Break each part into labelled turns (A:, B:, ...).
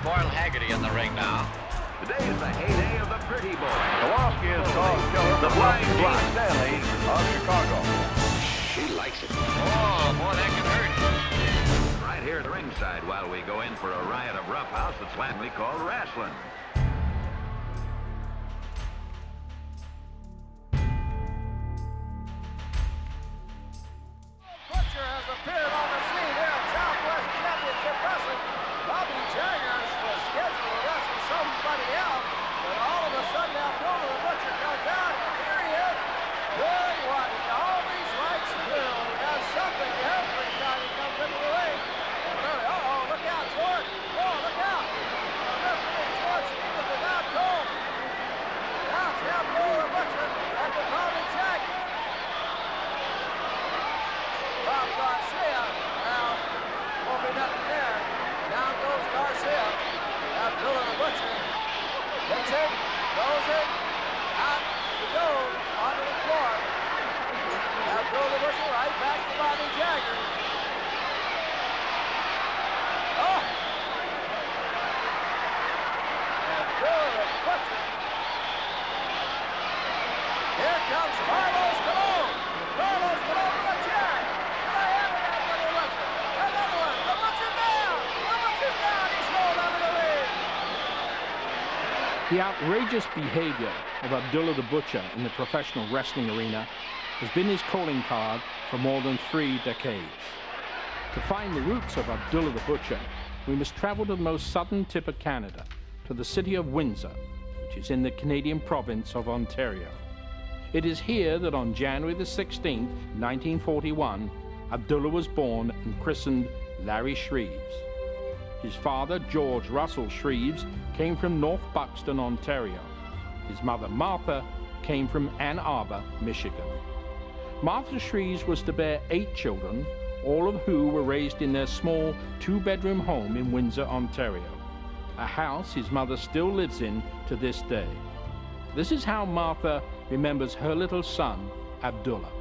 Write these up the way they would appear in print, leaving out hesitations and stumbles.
A: Boyle Haggerty in the ring now.
B: Today is the heyday of the pretty boy.
C: Kowalski is called killer.
B: The Flying
C: Gene
B: Blood.
C: Stanley of Chicago.
B: She likes it.
A: Oh, boy, that can hurt.
B: Right here at ringside while we go in for a riot of roughhouse that's flatly called wrestling.
D: Butcher has appeared on the scene here at Southwest Championship Wrestling. Bobby Jaggers was scheduled to wrestle somebody else, but all of a sudden Abdullah the Butcher comes out, and here he is. Good watching. All these lights still. He has something every time he comes into the ring. Uh-oh, look out, George. Oh, look out. Referee George Stevens is out cold. Now it's Abdullah the Butcher after Bobby Jaggers. Bob Garcia, now, won't be nothing there. Down goes Garcia. Abdullah the Butcher hits it, throws it, out he goes, onto the floor. Abdullah the Butcher right back to Bobby Jaggers. Oh! Abdullah the Butcher. Here comes Carlos Colon. Carlos Colon with a jab.
E: The outrageous behavior of Abdullah the Butcher in the professional wrestling arena has been his calling card for more than 3 decades. To find the roots of Abdullah the Butcher, we must travel to the most southern tip of Canada, to the city of Windsor, which is in the Canadian province of Ontario. It is here that on January the 16th, 1941, Abdullah was born and christened Larry Shreves. His father, George Russell Shreves, came from North Buxton, Ontario. His mother, Martha, came from Ann Arbor, Michigan. Martha Shreves was to bear 8 children, all of who were raised in their small 2-bedroom home in Windsor, Ontario, a house his mother still lives in to this day. This is how Martha remembers her little son, Abdullah.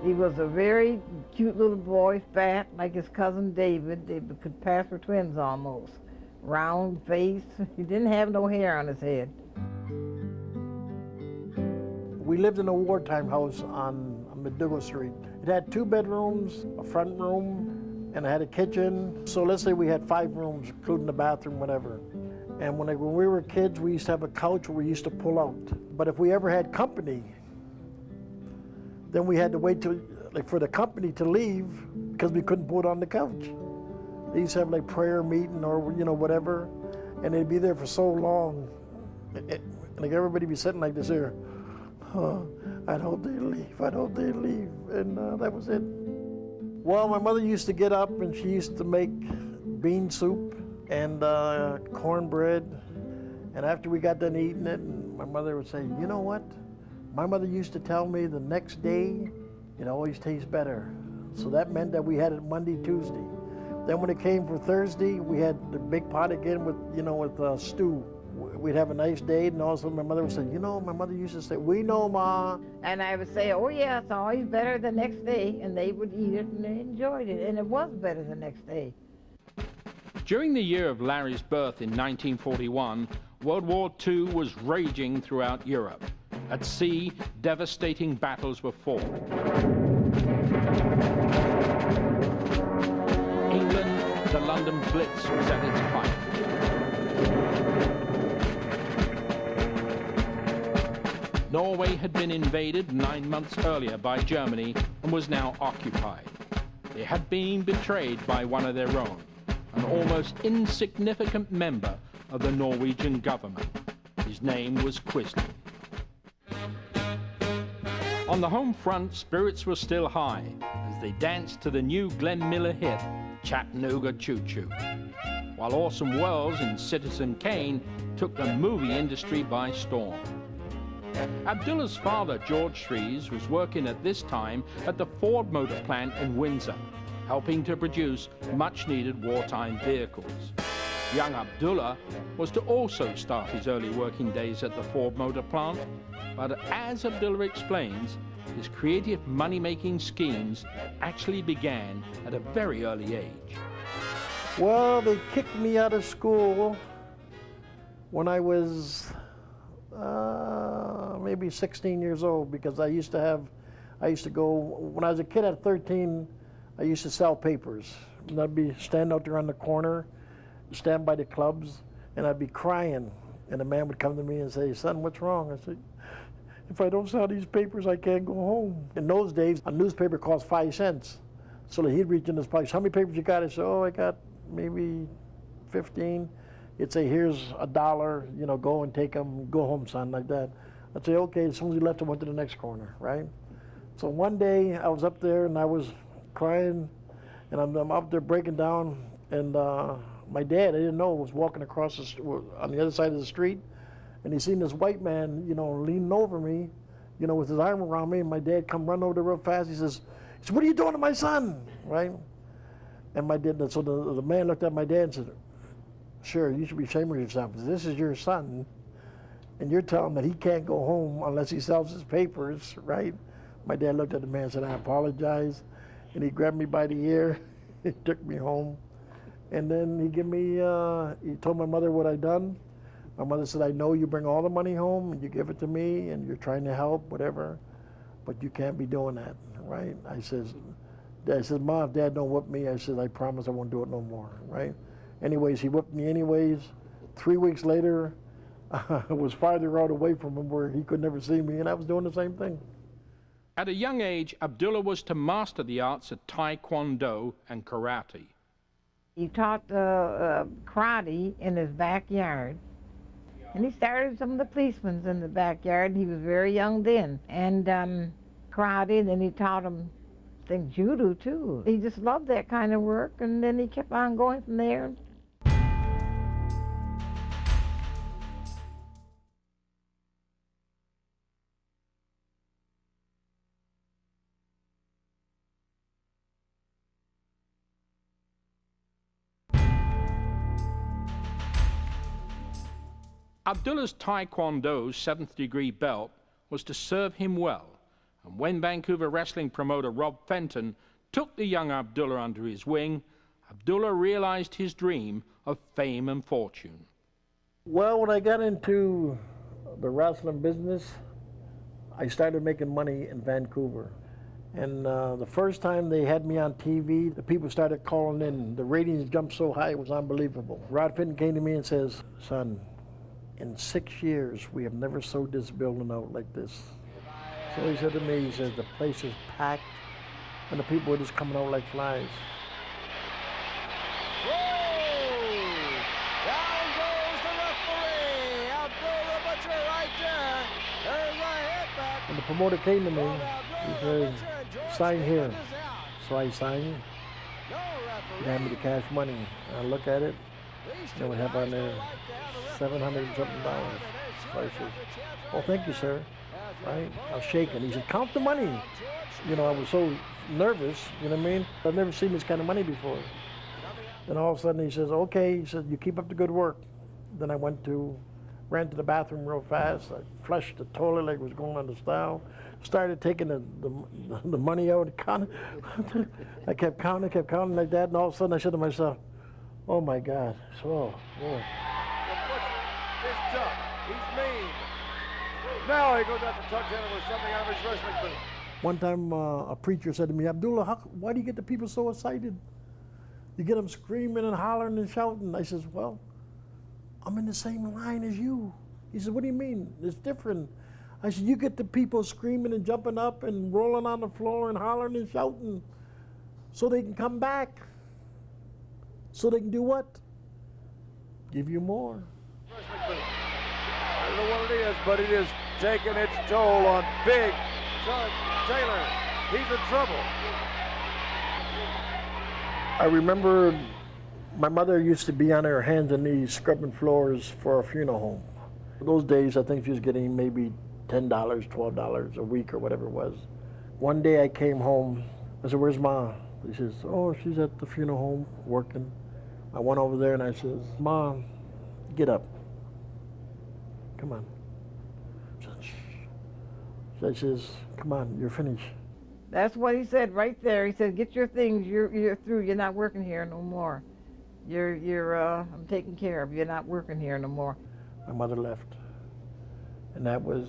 F: He was a very cute little boy, fat like his cousin David. They could pass for twins almost. Round face. He didn't have no hair on his head.
G: We lived in a wartime house on McDougall Street. It had 2 bedrooms, a front room, and it had a kitchen. So let's say we had 5 rooms, including the bathroom, whatever. And when we were kids, we used to have a couch where we used to pull out. But if we ever had company, then we had to wait till, for the company to leave because we couldn't put it on the couch. They used to have like prayer meeting or whatever, and they'd be there for so long. Like everybody be sitting like this here. Oh, I'd hope they leave. I'd hope they leave, and that was it. Well, my mother used to get up and she used to make bean soup and cornbread, and after we got done eating it, my mother would say, "You know what? My mother used to tell me the next day, it always tastes better." So that meant that we had it Monday, Tuesday. Then when it came for Thursday, we had the big pot again with stew. We'd have a nice day, and all of a sudden my mother would say, my mother used to say, "We know, Ma."
F: And I would say, "Oh yeah, it's always better the next day." And they would eat it and they enjoyed it. And it was better the next day.
E: During the year of Larry's birth in 1941, World War II was raging throughout Europe. At sea, devastating battles were fought. England, the London Blitz was at its height. Norway had been invaded 9 months earlier by Germany and was now occupied. They had been betrayed by one of their own, an almost insignificant member of the Norwegian government. His name was Quisling. On the home front, spirits were still high as they danced to the new Glenn Miller hit, Chattanooga Choo Choo, while Orson Welles and Citizen Kane took the movie industry by storm. Abdullah's father, George Shreves, was working at this time at the Ford Motor Plant in Windsor, helping to produce much-needed wartime vehicles. Young Abdullah was to also start his early working days at the Ford Motor Plant, but as Abdullah explains, his creative money-making schemes actually began at a very early age.
G: Well, they kicked me out of school when I was maybe 16 years old, because I used to go, when I was a kid at 13, I used to sell papers. And I'd be standing out there on the corner, stand by the clubs, and I'd be crying. And a man would come to me and say, "Son, what's wrong?" I said, "If I don't sell these papers, I can't go home." In those days, a newspaper cost 5 cents. So he'd reach in his pocket, "How many papers you got?" I said, "Oh, I got maybe 15. He'd say, "Here's $1, you know, go and take them, go home, son," like that. I'd say, "Okay." As soon as he left, I went to the next corner, right? So one day, I was up there and I was crying, and I'm up there breaking down, and my dad, I didn't know, was walking across on the other side of the street, and he seen this white man, you know, leaning over me, you know, with his arm around me, and my dad come running over there real fast. He says, "What are you doing to my son?" Right? And my dad, so the man looked at my dad and said, "Sure, you should be ashamed of yourself. This is your son, and you're telling him that he can't go home unless he sells his papers," right? My dad looked at the man and said, "I apologize," and he grabbed me by the ear, he took me home, and then he told my mother what I'd done. My mother said, "I know you bring all the money home and you give it to me and you're trying to help, whatever, but you can't be doing that," right? I said, "Mom, if Dad don't whip me," I said, "I promise I won't do it no more," right? Anyways, he whipped me anyways. 3 weeks later, I was farther out away from him where he could never see me, and I was doing the same thing.
E: At a young age, Abdullah was to master the arts of Taekwondo and karate.
F: He taught karate in his backyard. And he started some of the policemen in the backyard. He was very young then. And karate, and then he taught him, I think, judo too. He just loved that kind of work, and then he kept on going from there.
E: Abdullah's Taekwondo 7th degree belt was to serve him well, and when Vancouver wrestling promoter Rob Fenton took the young Abdullah under his wing, Abdullah realized his dream of fame and fortune.
G: Well, when I got into the wrestling business, I started making money in Vancouver. And the first time they had me on TV, the people started calling in. The ratings jumped so high, it was unbelievable. Rod Fenton came to me and says, "Son, in 6 years, we have never sold this building out like this." So he said to me, he says, "The place is packed, and the people are just coming out like flies."
D: Down goes the referee. Abdullah Butcher right there. There's a hit back.
G: And the promoter came to me, he said, "Sign here." So I signed, he handed me the cash money. I look at it, and we have on there $700 and something. So I said, "Oh, thank you, sir." Right? I was shaking. He said, "Count the money." You know, I was so nervous, you know what I mean? I've never seen this kind of money before. Then all of a sudden he says, "Okay," he said, "you keep up the good work." Then I ran to the bathroom real fast. I flushed the toilet like it was going on the style. Started taking the money out. I kept counting like that, and all of a sudden I said to myself, "Oh my God." So, boy.
C: He's tough. He's mean. Now he goes out to tuck in with something out of his wrestling business.
G: One time a preacher said to me, "Abdullah, why do you get the people so excited? You get them screaming and hollering and shouting." I says, "Well, I'm in the same line as you." He said, "What do you mean? It's different." I said, "You get the people screaming and jumping up and rolling on the floor and hollering and shouting so they can come back. So they can do what? Give you more."
C: I don't know what it is, but it is taking its toll on Big Tug Taylor. He's in trouble.
G: I remember my mother used to be on her hands and knees scrubbing floors for a funeral home. Those days, I think she was getting maybe $10, $12 a week or whatever it was. One day I came home. I said, "Where's Ma?" He says, "Oh, she's at the funeral home working." I went over there and I says, "Mom, get up. Come on." She said, "Shh." So I says, come on, you're finished.
F: That's what he said right there. He said, "Get your things. You're through. You're not working here no more. I'm taken care of. You're not working here no more."
G: My mother left, and that was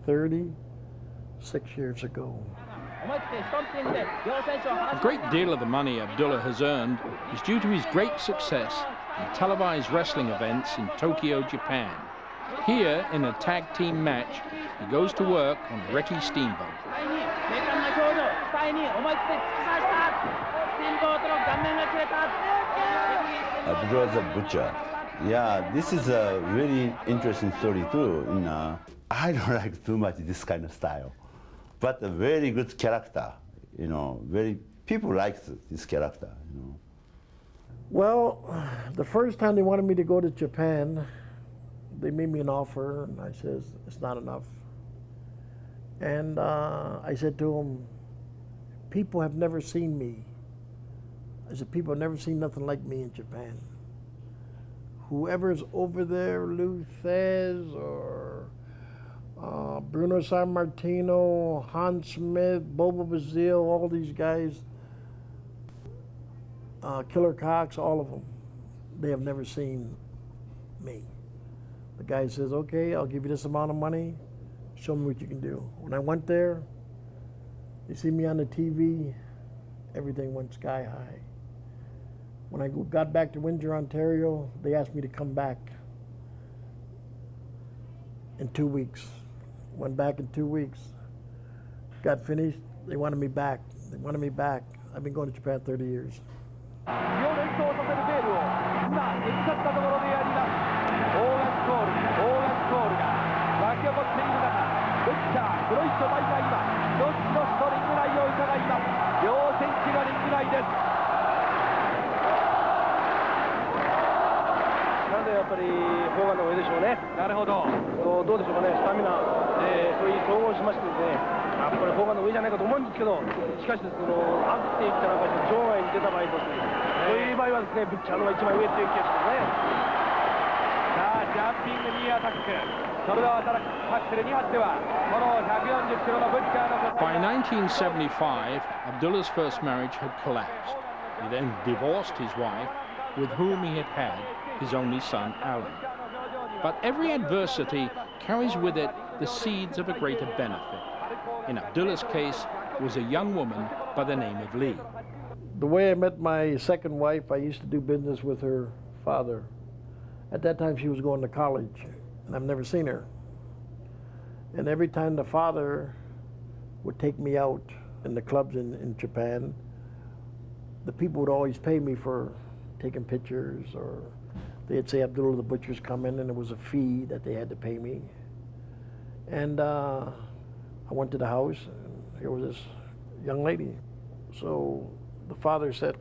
G: 36 years ago.
E: A great deal of the money Abdullah has earned is due to his great success in televised wrestling events in Tokyo, Japan. Here, in a tag team match, he goes to work on Reki Steamboat.
H: Abdullah the Butcher. Yeah, this is a really interesting story too. I don't like too much this kind of style, but a very good character. People like this character.
G: Well, the first time they wanted me to go to Japan, they made me an offer, and I says, it's not enough. And I said to them, people have never seen me. I said, people have never seen nothing like me in Japan. Whoever's over there, Lou Thez or Bruno Sammartino, Hans Smith, Bobo Bazile, all these guys, Killer Cox, all of them, they have never seen me. The guy says, okay, I'll give you this amount of money, show me what you can do. When I went there, you see me on the TV, everything went sky high. When I got back to Windsor, Ontario, they asked me to come back in 2 weeks. Went back in 2 weeks. Got finished, they wanted me back. They wanted me back. I've been going to Japan 30 years.
E: By 1975, Abdullah's first marriage had collapsed. He then divorced his wife, with whom he had had his only son, Alan. But every adversity carries with it the seeds of a greater benefit. In Abdullah's case, was a young woman by the name of Lee.
G: The way I met my second wife, I used to do business with her father. At that time, she was going to college, and I've never seen her. And every time the father would take me out in the clubs in Japan, the people would always pay me for taking pictures, or they'd say Abdullah the Butcher's coming, and it was a fee that they had to pay me. And I went to the house, and here was this young lady. So the father said,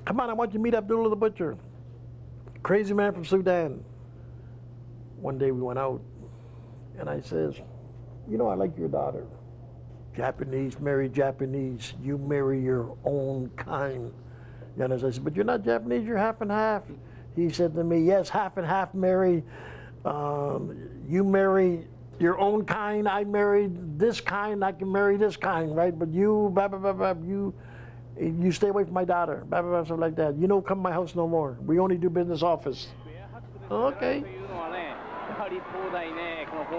G: come on, I want you to meet Abdullah the Butcher, crazy man from Sudan. One day we went out, and I says, I like your daughter. Japanese marry Japanese, you marry your own kind. And I said, but you're not Japanese, you're half and half. He said to me, yes, half and half marry. You marry your own kind, I married this kind, I can marry this kind, right? But you, blah, blah, blah, blah, you stay away from my daughter, blah, blah, blah, stuff like that. You don't come to my house no more. We only do business office. Okay.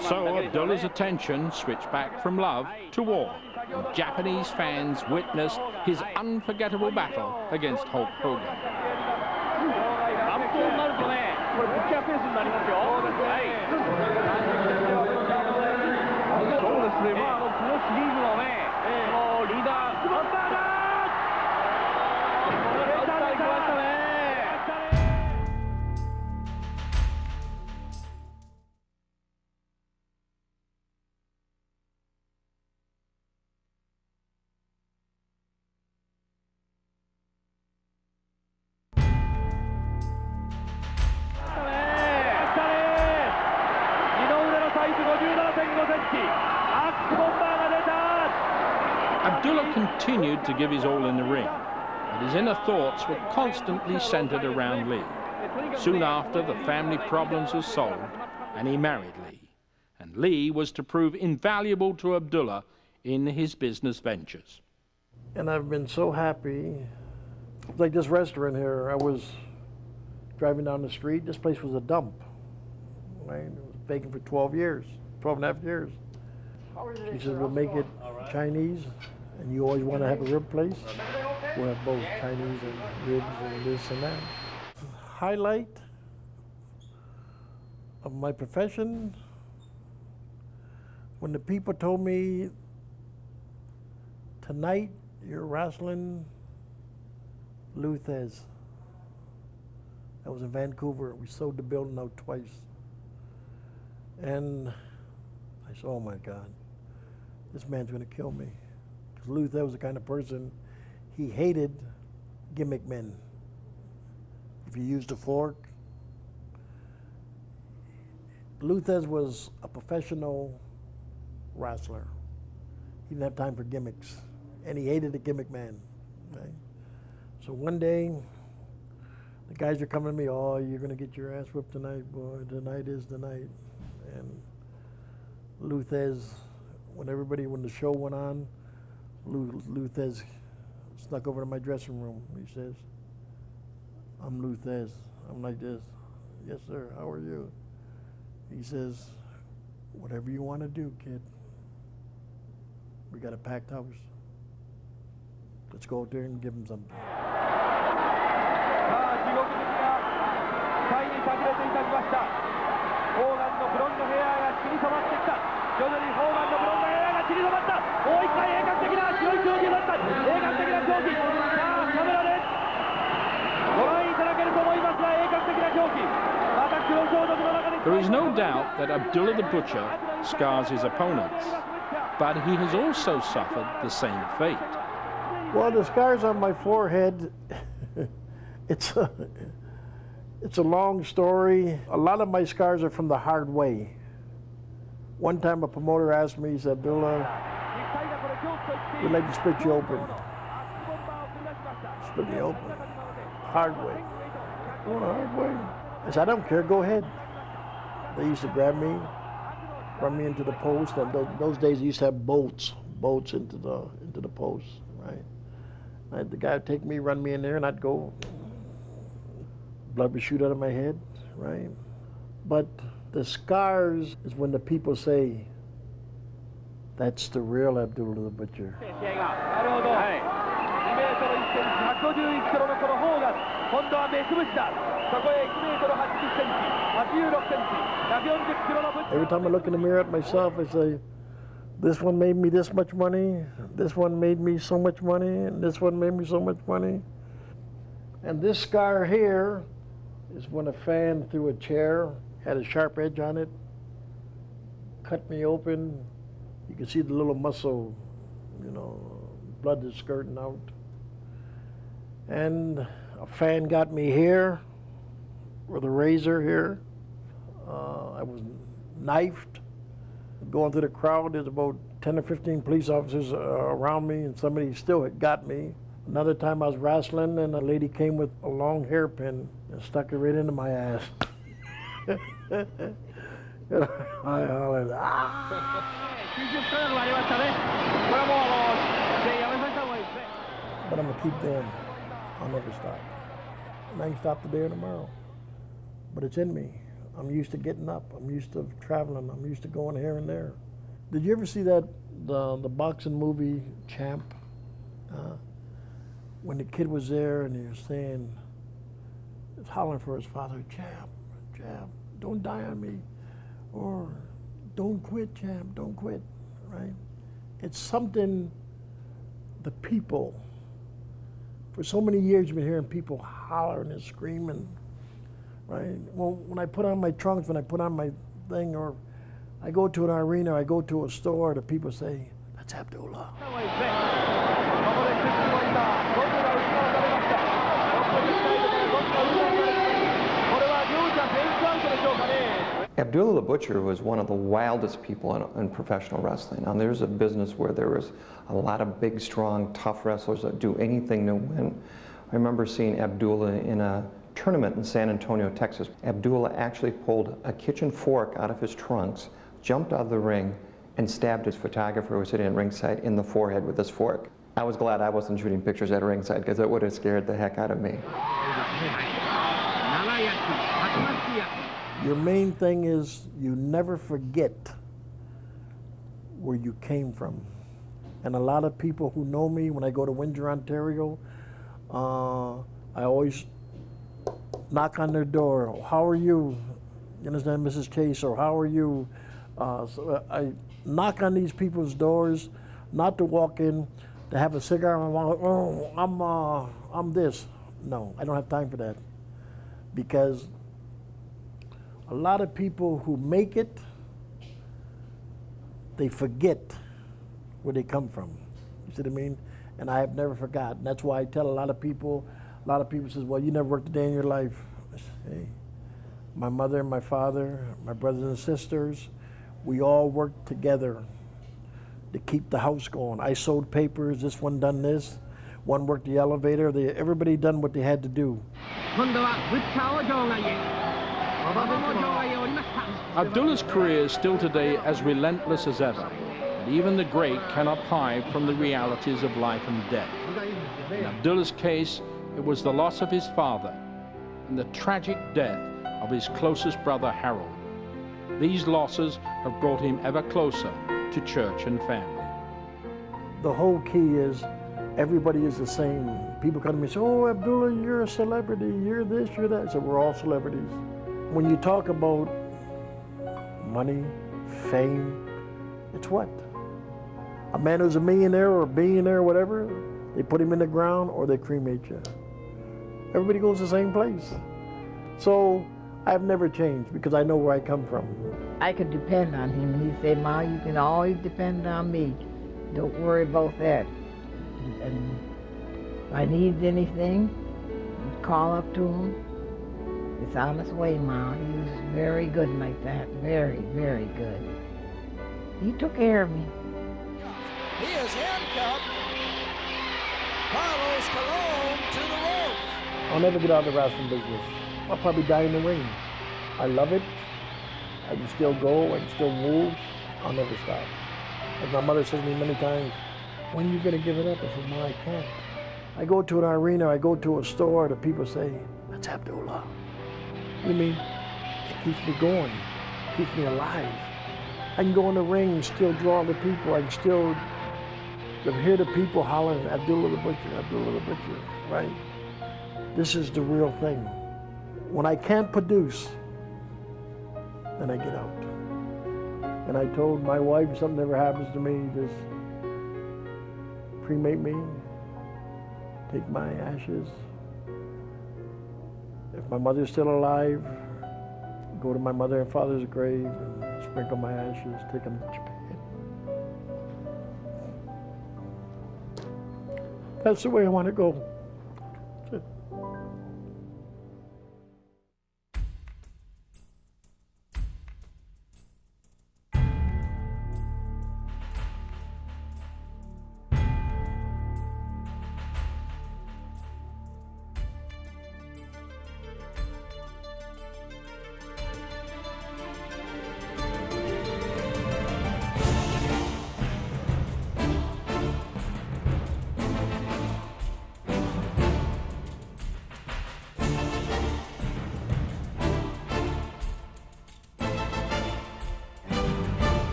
E: So Abdullah's attention switched back from love to war, and Japanese fans witnessed his unforgettable battle against Hulk Hogan. Abdullah continued to give his all in the ring, but his inner thoughts were constantly centered around Lee. Soon after, the family problems were solved, and he married Lee. And and Lee was to prove invaluable to Abdullah in his business ventures.
G: And I've been so happy. Like this restaurant here, I was driving down the street. This place was a dump. Right? It was vacant for 12 years, 12 and a half years. She said, we'll make it Chinese, and you always want to have a rib place. We'll have both Chinese and ribs and this and that. Highlight of my profession, when the people told me, tonight you're wrestling Lou Thesz. That was in Vancouver. We sold the building out twice. And I said, oh my God, this man's gonna kill me. Because Lou Thesz was the kind of person, he hated gimmick men. If you used a fork, Lou Thesz was a professional wrestler. He didn't have time for gimmicks, and he hated a gimmick man. Okay? So one day, the guys are coming to me, oh, you're gonna get your ass whipped tonight, boy. Tonight is the night. And Lou Thesz, when the show went on, Lou Thesz snuck over to my dressing room. He says, I'm Lou Thesz. I'm like this. Yes, sir, how are you? He says, whatever you want to do, kid. We got a packed house. Let's go out there and give him something.
D: ご覧いただけると思いますが、鋭角的な狂気。私の衝動の中に。
E: There is no doubt that Abdullah the Butcher scars his opponents, but he has also suffered the same fate.
G: Well, the scars on my forehead, it's a long story. A lot of my scars are from the hard way. One time a promoter asked me, he said, Abdullah, we'd like to split you open. Split me open. Hard way. Going a hard way. I said, I don't care, go ahead. They used to grab me, run me into the post. And those days they used to have bolts into the post, right? The guy would take me, run me in there, and I'd go. Blood would shoot out of my head, right? But the scars is when the people say, that's the real Abdullah the Butcher. Every time I look in the mirror at myself, I say, this one made me this much money, this one made me so much money, and this one made me so much money. And this scar here is when a fan threw a chair, had a sharp edge on it, cut me open. You can see the little muscle, blood is skirting out. And a fan got me here, with a razor here. I was knifed. Going through the crowd, there's about 10 or 15 police officers around me, and somebody still had got me. Another time I was wrestling, and a lady came with a long hairpin and stuck it right into my ass. And I hollered, ah! But I'm gonna keep going. I'll never stop. And I can stop today or tomorrow. But it's in me. I'm used to getting up. I'm used to traveling. I'm used to going here and there. Did you ever see the boxing movie, Champ? When the kid was there and he was saying, he was hollering for his father, Champ, don't die on me. Or don't quit, Champ, don't quit, right? It's something the people, for so many years you've been hearing people hollering and screaming, right? Well, when I put on my trunks, when I put on my thing, or I go to an arena, I go to a store, the people say, that's Abdullah.
I: Abdullah the Butcher was one of the wildest people in professional wrestling. Now, there's a business where there was a lot of big, strong, tough wrestlers that do anything to win. I remember seeing Abdullah in a tournament in San Antonio, Texas. Abdullah actually pulled a kitchen fork out of his trunks, jumped out of the ring and stabbed his photographer who was sitting at ringside in the forehead with his fork. I was glad I wasn't shooting pictures at ringside because it would have scared the heck out of me.
G: Your main thing is you never forget where you came from. And a lot of people who know me, when I go to Windsor, Ontario, I always knock on their door. How are you? You understand, Mrs. Chase? Or how are you? So I knock on these people's doors, not to walk in, to have a cigar and walk, oh, I'm this. No, I don't have time for that. Because a lot of people who make it, they forget where they come from. You see what I mean? And I have never forgotten. That's why I tell a lot of people says, well, you never worked a day in your life. I say, hey, my mother and my father, my brothers and sisters, we all worked together to keep the house going. I sold papers, this one done this, one worked the elevator, everybody done what they had to do.
E: Abdullah's career is still today as relentless as ever, but even the great cannot hide from the realities of life and death. In Abdullah's case, it was the loss of his father and the tragic death of his closest brother, Harold. These losses have brought him ever closer to church and family.
G: The whole key is everybody is the same. People come to me and say, oh, Abdullah, you're a celebrity, you're this, you're that. So we're all celebrities. When you talk about money, fame, it's what? A man who's a millionaire or a billionaire or whatever, they put him in the ground or they cremate you. Everybody goes to the same place. So I've never changed because I know where I come from.
F: I could depend on him. And he said, Ma, you can always depend on me. Don't worry about that. And if I needed anything, I'd call up to him. It's on its way, Ma. He was very good like that. Very, very good. He took care of me.
D: He is handcuffed. Carlos Colon to the ropes.
G: I'll never get out of the wrestling business. I'll probably die in the ring. I love it. I can still go, I can still move. I'll never stop. Like my mother says to me many times, when are you gonna give it up? I said, no, I can't. I go to an arena, I go to a store, the people say, that's Abdullah. What do you mean? It keeps me going, it keeps me alive. I can go in the ring and still draw the people. I can still hear the people hollering, Abdullah the Butcher, Abdullah the Butcher, right? This is the real thing. When I can't produce, then I get out. And I told my wife, if something ever happens to me, just cremate me, take my ashes. If my mother's still alive, go to my mother and father's grave and sprinkle my ashes, take them to Japan. That's the way I want to go. That's it.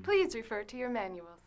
J: Please refer to your manuals.